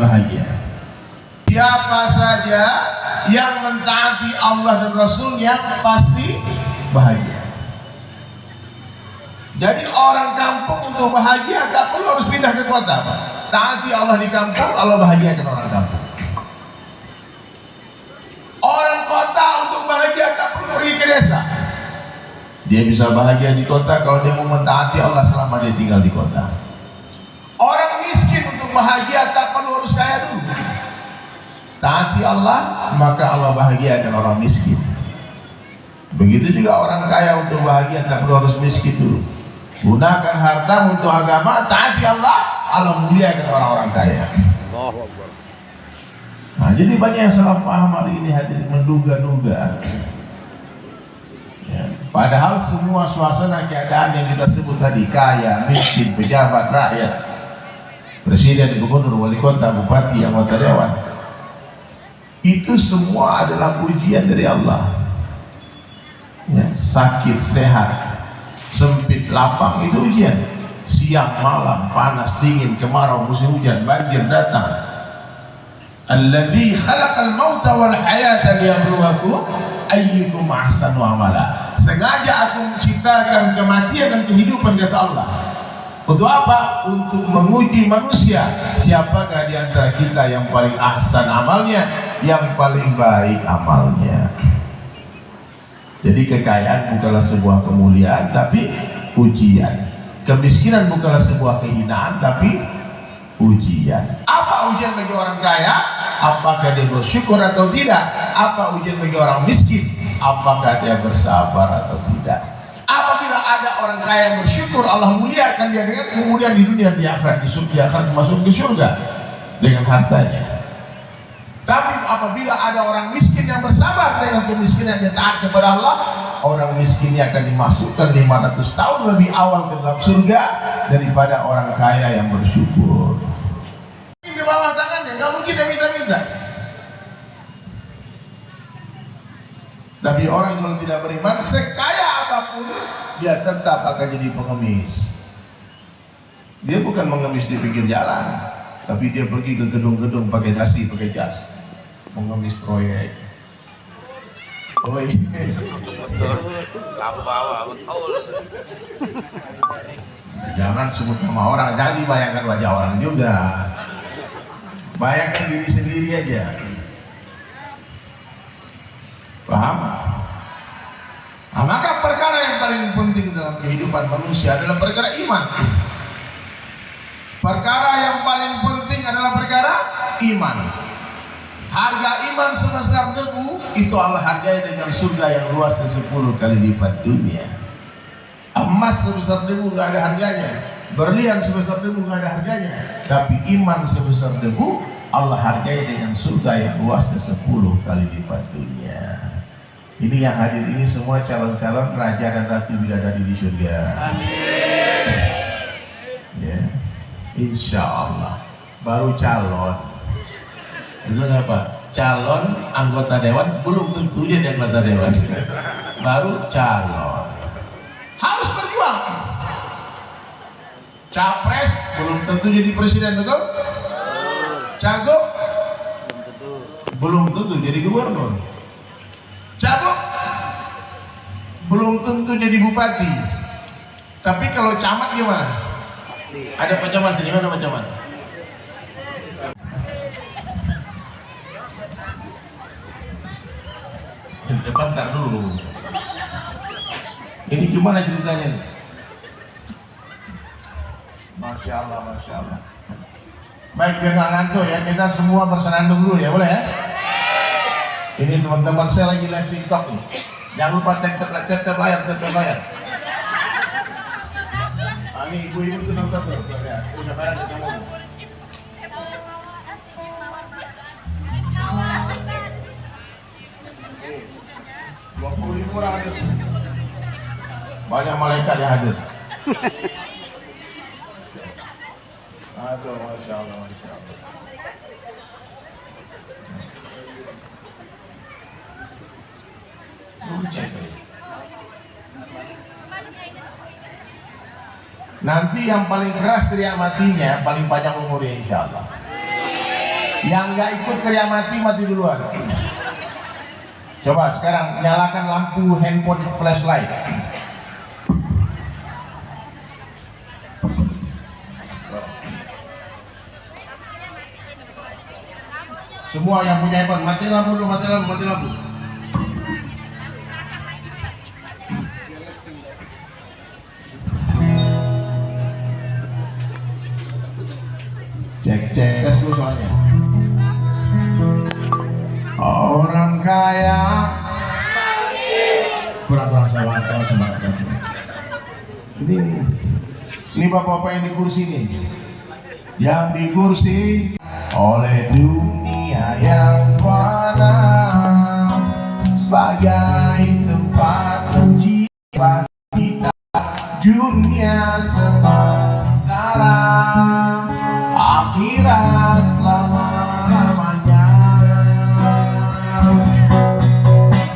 bahagia. Siapa saja yang mentaati Allah dan Rasulnya pasti bahagia. Jadi orang kampung untuk bahagia tak perlu harus pindah ke kota, Pak. Taati Allah di kampung, Allah bahagiakan orang kampung. Orang kota untuk bahagia tak perlu pergi ke desa. Dia bisa bahagia di kota kalau dia mau mentaati Allah selama dia tinggal di kota. Orang miskin untuk bahagia tak perlu harus kaya dulu. Taati Allah, maka Allah bahagiakan orang miskin. Begitu juga orang kaya untuk bahagia tak perlu harus miskin dulu. Gunakan harta untuk agama, taati Allah, Allah muliakan orang-orang kaya. Nah, jadi banyak yang salah paham hari ini, hadirin, menduga-duga. Ya, padahal semua suasana keadaan yang kita sebut tadi, kaya, miskin, pejabat, rakyat, presiden, gubernur, wali kota, bupati, anggota dewan, itu semua adalah ujian dari Allah. Ya, sakit, sehat, sempit, lapang, itu ujian. Siang, malam, panas, dingin, kemarau, musim hujan, banjir datang. Alladzi khalaqal mauta wal hayata liyabluwakum ayyukum ahsanu amala. Sengaja aku menciptakan kematian dan kehidupan, kata Allah. Untuk apa? Untuk menguji manusia. Siapakah di antara kita yang paling ahsan amalnya, yang paling baik amalnya. Jadi kekayaan bukanlah sebuah kemuliaan, tapi ujian. Kemiskinan bukanlah sebuah kehinaan, tapi ujian. Apa ujian bagi orang kaya? Apakah dia bersyukur atau tidak? Apa ujian bagi orang miskin? Apakah dia bersabar atau tidak? Apabila ada orang kaya yang bersyukur, Allah muliakan dia dengan kemuliaan di dunia, di akhirat, di akhirat masuk ke surga dengan hartanya. Tapi apabila ada orang miskin yang bersabar dengan kemiskinan, dia taat kepada Allah, orang miskin akan dimasukkan 500 tahun lebih awal ke dalam surga daripada orang kaya yang bersyukur. Di bawah tangannya, nggak mungkin dia minta-minta. Tapi orang kalau tidak beriman, sekaya apapun, dia tetap akan jadi pengemis. Dia bukan mengemis di pinggir jalan, tapi dia pergi ke gedung-gedung pakai dasi, pakai jas, mengemis proyek. Oi, jangan sebut nama orang, jangan dibayangkan wajah orang juga. Bayangkan diri sendiri aja. Paham? Nah, maka perkara yang paling penting dalam kehidupan manusia adalah perkara iman. Perkara yang paling penting adalah perkara iman. Harga iman sebesar debu itu Allah hargai dengan surga yang luasnya 10 kali lipat dunia. Emas sebesar debu gak ada harganya, berlian sebesar debu gak ada harganya, tapi iman sebesar debu Allah hargai dengan surga yang luasnya 10 kali lipat dunia. Ini yang hadir ini semua calon-calon raja dan ratu bidadari di surga. Amin. Ya, insya Allah. Baru calon. Itu apa? Calon anggota dewan belum tentu jadi anggota dewan. Baru calon. Harus berjuang. Capres belum tentu jadi presiden, betul? Cagup belum tentu jadi gubernur. Cagup belum tentu jadi bupati. Tapi kalau camat gimana? Ada pencamat, gimana pencamat? Di depan tar dulu. Ini gimana ceritanya? Masya Allah, Masya Allah. Baik, biar nggak ngantuk ya, kita semua bersenandung dulu ya, boleh ya? Ini teman-teman saya lagi live TikTok nih. Jangan lupa terbayar. Ini ibu-ibu tuh nonton tuh, ya. Udah barang di kamu. 20.000 orang hadir. Banyak malaikat yang hadir. Aduh, Masya Allah, Masya Allah. Nanti yang paling keras teriak matinya, paling panjang umurnya insya Allah. Yang nggak ikut kerja mati duluan. Coba sekarang nyalakan lampu handphone flashlight. Semua yang punya handphone, mati lampu dulu, mati lampu, mati lampu. Cek tes dulu soalnya. Orang kaya kurang sama ini bapak-bapak yang di kursi nih, yang di kursi oleh dunia yang fana sebagai tempat ujian kita, dunia sementara, akhirat selama-lamanya.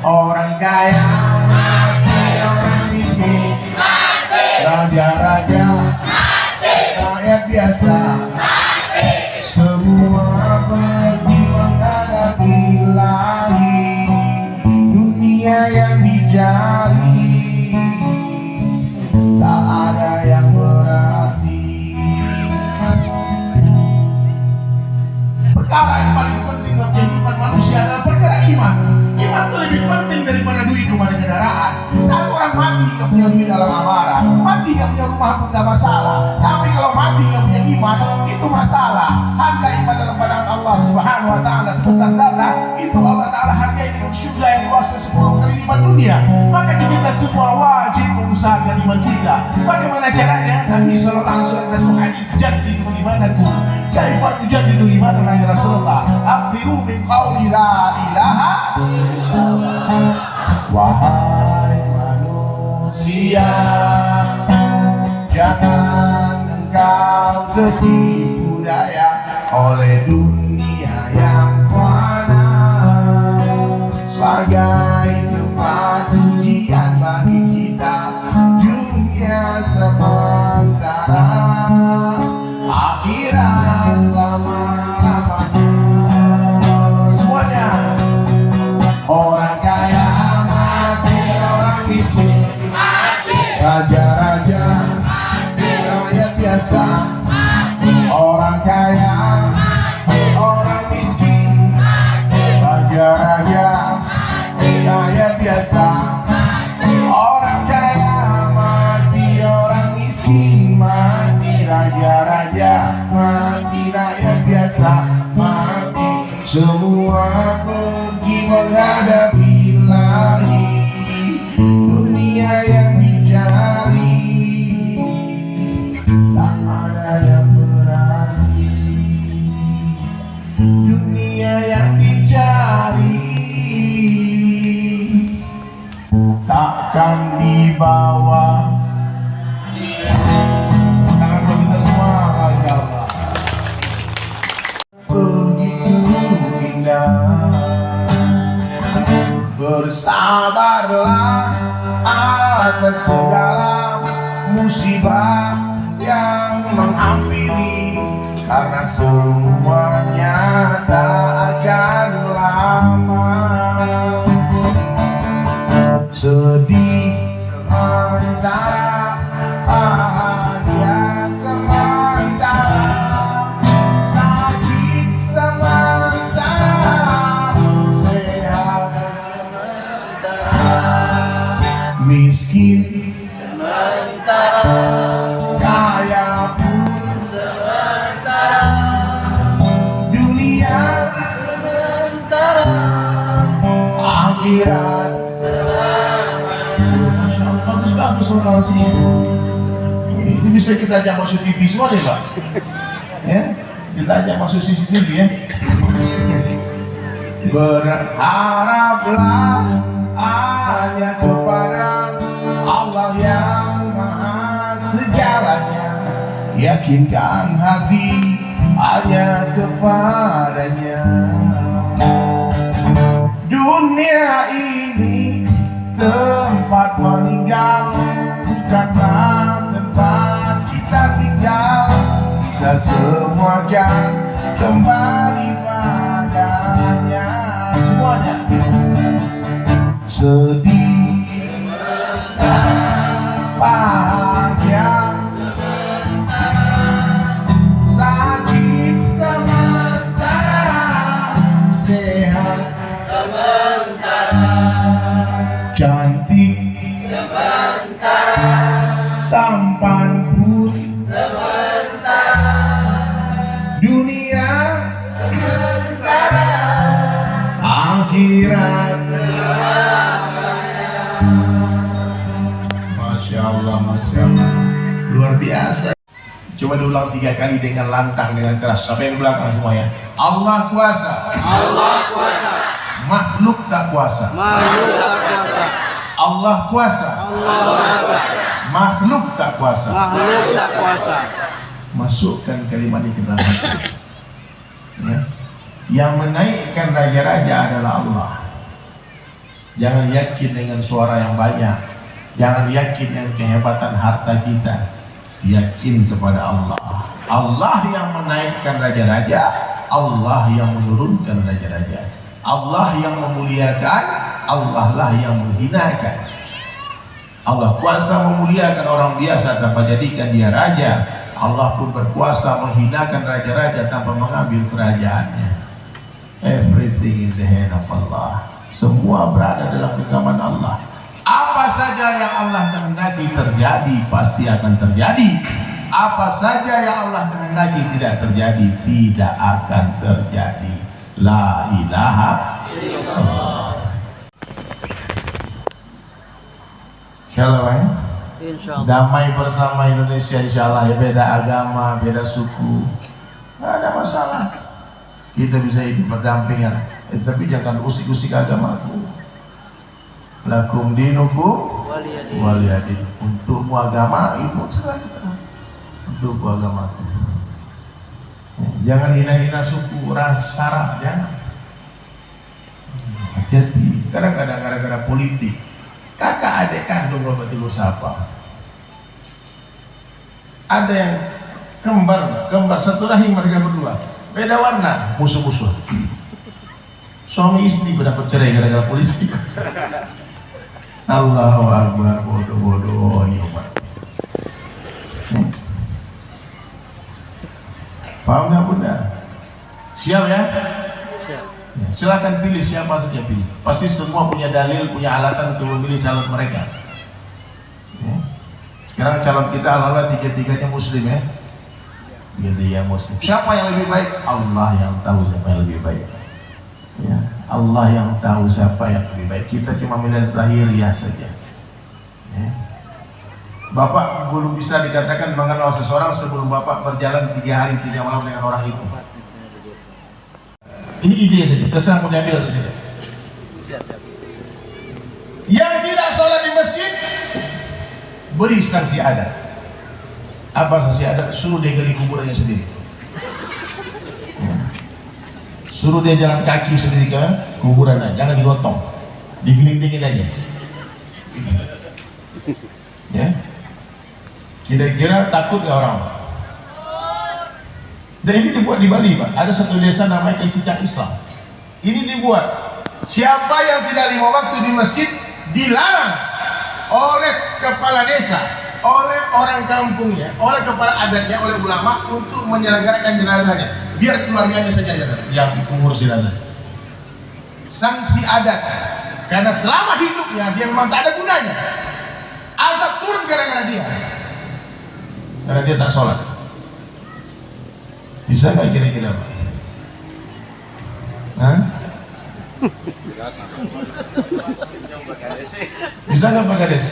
Orang kaya mati, orang miskin mati, raja-raja mati, rakyat biasa mati, semua pergi menghadap Ilahi. Dunia yang dicari tak ada yang berarti. Perkara yang paling penting dalam kehidupan manusia adalah perkara iman. Iman itu lebih penting daripada duit rumah dan kendaraan. Satu orang mati gak punya duit dalam amarah, mati gak punya rumah pun gak masalah. Tapi kalau mati gak punya iman, itu masalah. Harga iman dalam pandangan Allah Subhanahu Wa Taala sebesar darah, itu Allah Taala hargai dengan surga yang luasnya 10 kali iman dunia. Maka kita semua wajib mengusahakan iman kita. Bagaimana caranya? Nabi Sallallahu Alaihi Wasallam itu hadis jadidu imanakum. Kaifa tujadidu imanana ya Rasulullah? Akhirul min qawli la ilaha. Wahai manusia, jangan engkau tertipu daya oleh dunia yang fana sebagai tempat ujian bagi kita, dunia sementara, akhirat selama-lamanya. Semuanya. Orang kaya mati, orang miskin mati, raja-raja mati, rakyat biasa mati. Orang kaya mati, orang miskin mati, raja-raja mati, rakyat biasa mati. Orang kaya mati, orang miskin mati, raja-raja mati, rakyat biasa mati. Semua pergi menghadap Ilahi. Dunia yang dicari tak ada yang berarti. Dunia yang dicari takkan dibawa. Tangan kita semua, Allah. Bersabarlah atas segala musibah yang menghampiri, karena semuanya tak akan lama. Sedih sementara, bahagia sementara, sakit sementara, sehat sementara, miskin sementara, kaya pun sementara, dunia sementara, akhirat bagus orang sini. Ini bisa kita ajak masuk TV semua deh Pak. Ya, kita ajak masuk CCTV ya. Berharaplah hanya kepada Allah yang maha segalanya. Yakinkan hati hanya kepadanya. Dunia ini tempat meninggal, bukanlah tempat kita tinggal. Kita semua kan kembali padanya. Semuanya. Sedih bahagia sakit sementara, sehat sementara, cantik sementara, tampan putih sementara, dunia sementara, akhirat Masya Allah, Masya Allah, luar biasa. Coba diulang 3 kali dengan lantang, dengan keras. Sampai di belakang semua ya. Allah kuasa. Allah kuasa. Makhluk tak kuasa. Makhluk tak kuasa. Allah kuasa. Allah kuasa. Makhluk tak kuasa. Makhluk tak kuasa. Masukkan kalimat ini ke dalam hati. Ya. Yang menaikkan raja-raja adalah Allah. Jangan yakin dengan suara yang banyak. Jangan yakin dengan kehebatan harta kita. Yakin kepada Allah. Allah yang menaikkan raja-raja, Allah yang menurunkan raja-raja. Allah yang memuliakan, Allah lah yang menghinakan. Allah kuasa memuliakan orang biasa tanpa jadikan dia raja. Allah pun berkuasa menghinakan raja-raja tanpa mengambil kerajaannya. Everything in the hand of Allah. Semua berada dalam genggaman Allah. Apa saja yang Allah kehendaki terjadi pasti akan terjadi. Apa saja yang Allah kehendaki tidak terjadi tidak akan terjadi. La ilaha illallah. Insyaallah ya. Insyaallah. Damai bersama Indonesia insyaallah ya. Beda agama, beda suku, nggak ada masalah. Kita bisa hidup berdampingan. Tapi jangan usik-usik agamaku. Lakum dinukum waliyadin. Untukmu agama itu serah kita. Untukmu agama. Jangan hina-hina suku, ras, sara, jangan. Hati-hati. Kadang-kadang gara-gara politik, kakak adik kandung bapak ibu siapa? Ada yang kembar satu rahim mereka berdua, beda warna, musuh-musuh. Suami istri berdapat cerai gara-gara politik. Allahu Akbar, bodoh-bodoh ini umat. Paham nggak bunda? Siap ya? Silakan pilih siapa saja pilih. Pasti semua punya dalil, punya alasan untuk memilih calon mereka. Sekarang calon kita alhamdulillah tiga-tiganya muslim ya. Tiga-tiga muslim. Siapa yang lebih baik? Allah yang tahu siapa yang lebih baik. Ya, Allah yang tahu siapa yang lebih baik. Kita cuma melihat zahiriah saja. Ya. Bapak belum bisa dikatakan mengenal seseorang sebelum Bapak berjalan 3 hari 3 malam dengan orang itu. Ini ide saja, terserah mau diambil atau tidak. Yang tidak sholat di masjid, beri sanksi adat. Apa sanksi adat? Suruh dia gali kuburannya sendiri. Suruh dia jalan kaki sendiri ke kuburannya, jangan digotong, digelindingin aja. Ya, kira-kira takut gak orang? Dan ini dibuat di Bali, Pak. Ada satu desa namanya Cicak Islam. Ini dibuat. Siapa yang tidak 5 waktu di masjid dilarang oleh kepala desa, oleh orang kampungnya, oleh kepala adatnya, oleh ulama untuk menyelenggarakan jenazahnya. Biar keluarganya saja yang mengurus jenazah. Sanksi adat. Karena selama hidupnya dia memang tak ada gunanya. Azab turun gara-gara dia. Karena dia tak sholat. Bisa nggak kira-kira Pak? Hah? Bisa nggak Pak Kades?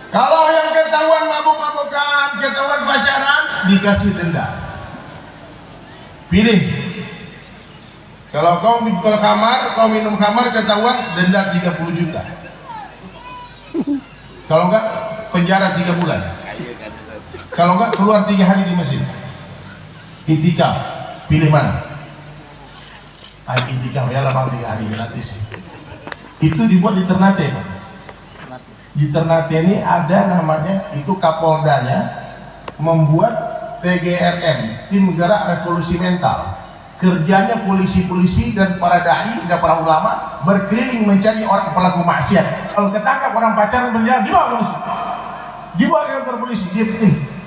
Kalau yang ketahuan mabuk-mabukan, ketahuan pacaran, dikasih denda. Pilih. Kalau kau minum kamar ketahuan, denda 30 juta. Kalau enggak, penjara 3 bulan. Kalau enggak, keluar 3 hari di masjid. Itikaf, pilih mana? Itikaf ya lah bang 3 hari gratis. Itu dibuat di Ternate, Pak. Di Ternate ini ada namanya, itu Kapoldanya membuat TGRM, Tim Gerak Revolusi Mental. Kerjanya polisi-polisi dan para dai dan para ulama berkeliling mencari orang pelaku maksiat. Kalau ketangkap orang pacaran berjalan, dibawa ke masjid, dibawa ke kantor polisi.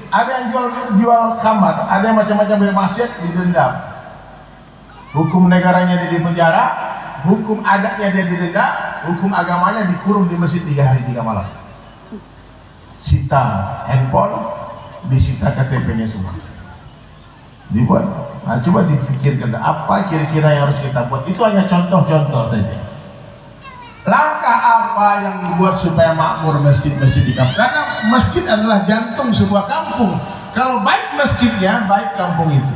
Ada yang jual kamar, ada yang macam-macam bermaksiat, didenda. Hukum negaranya dia di penjara, hukum adatnya dia didenda, hukum agamanya dikurung di masjid 3 hari 3 malam. Sita handphone, disita KTP-nya semua, dibuat. Nah, coba dipikirkan apa kira-kira yang harus kita buat. Itu hanya contoh-contoh saja. Langkah apa yang dibuat supaya makmur masjid-masjid di kampung? Karena masjid adalah jantung sebuah kampung. Kalau baik masjidnya, baik kampung itu.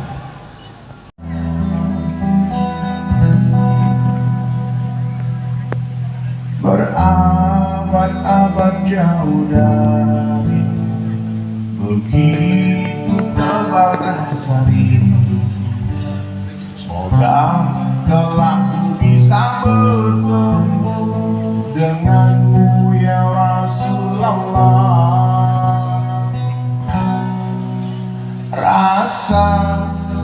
Berabad-abad jauh dari begitu tebal rasa rindu. Semoga kelak ku bisa bertemu denganmu ya Rasulullah. Rasa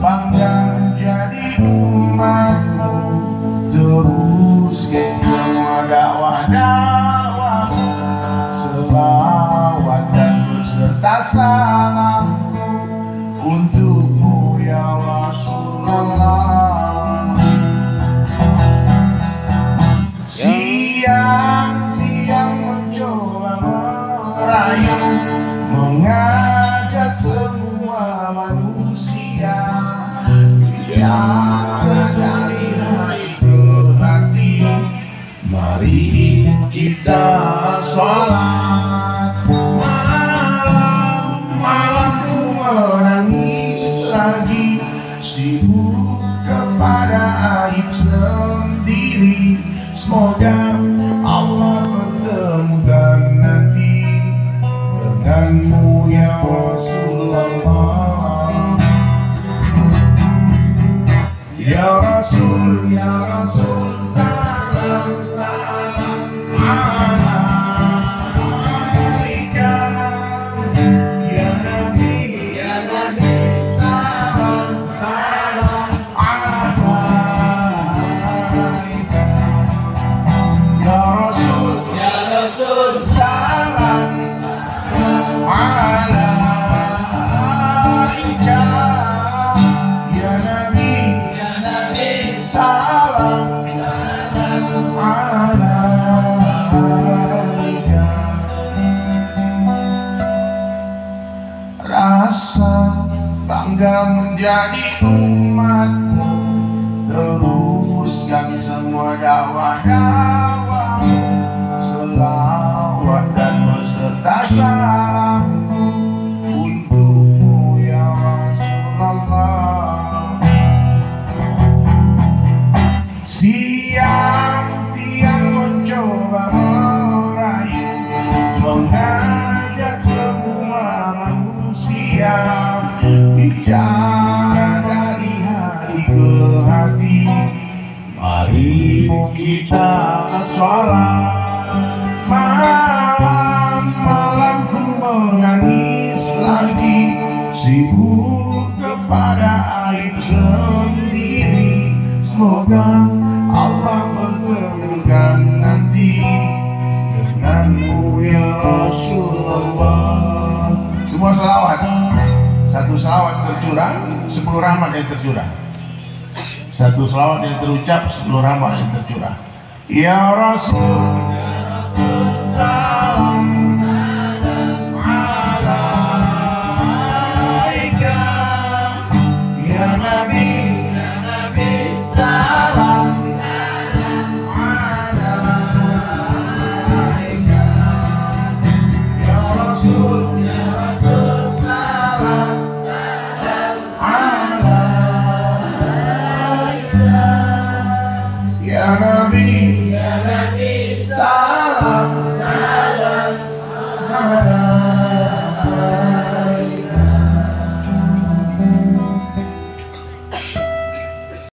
bangga menjadi umatmu, teruskan semua dakwah-dakwahmu, selawat dan beserta salamku untukmu ya Rasulullah. Siang-siang mencoba merayu, mengajak semua manusia bicara dari hati ke hati. Mari kita sholat malam ku menangis lagi, sibuk kepada aib sendiri. Semoga Allah pertemukan nanti denganmu ya Rasulullah. Ya Rasul, ya Rasul, salam salam alaika. Ya Nabi, ya Nabi, salam salam alaika. Ya Rasul, ya Rasul, salam alaika. Ya Nabi, ya Nabi, salam alaika. Rasa bangga menjadi umatmu, teruskan semua dakwah-dakwahmu, selawat dan beserta salammu untukmu ya Rasulullah. Siang-siang mencoba merayu, mengajak semua manusia bicara dari hati ke hati. Mari kita sholat malam ku menangis lagi, sibuk kepada aib sendiri. Semoga Allah pertemukan nanti denganmu ya Rasulullah. Semua salawat, satu salawat tercurah, 10 rahmat yang tercurah. Satu salawat yang terucap, 10 rahmat yang tercurah. Ya Rasul,